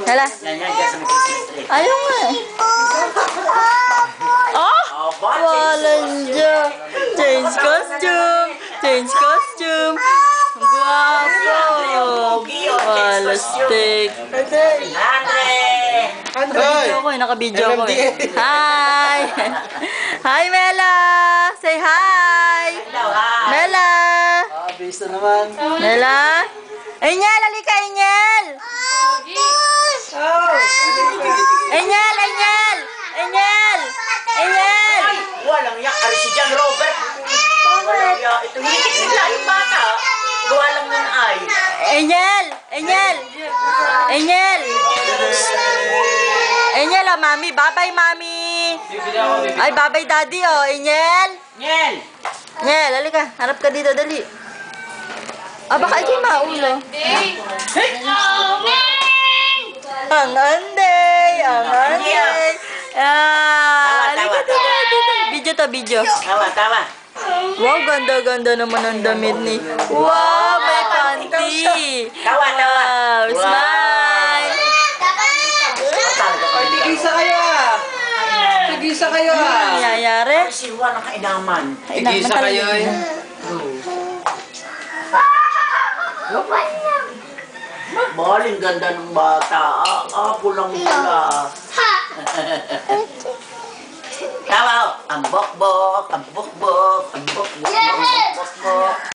Hala. Ayaw nga eh. Oh! Walang dyan. Change costume. Change costume. Guwapo. Walastik. Naka-video ko eh. Naka-video ko eh. Hi! Hi, Mela! Say hi! Mela! Bisa naman. Mela? Enyel! Halika, Enyel! Enyel! Enyel! Enyel! Enyel! Walang yak. Ari si John Robert. Walang yak. Ito higit sila yung bata. Gawa lang nun ay. Enyel! Enyel! Enyel! Enyel, oh, mami. Bye-bye, mami. Ay, bye-bye, daddy, oh. Enyel! Nyel! Enyel, halika. Harap ka dito, dali. Ah, baka ikaw maulo. Ang anday! Ang anday! Ah, halika dito. Video to, video. Tawa, tawa. Wow, ganda-ganda naman ang damit ni. Wow, may panty. Tawa, tawa. Wow, smile. Ay, tigisa kayo ah. Tigisa kayo Ano ah. nangyayari? Si Juan ang kainaman. Tigisa kayo eh. Maling ganda ng bata. Pulang-pula. Tawa, ang bok-bok, ang bok-bok, ang bok-bok, ang bok-bok.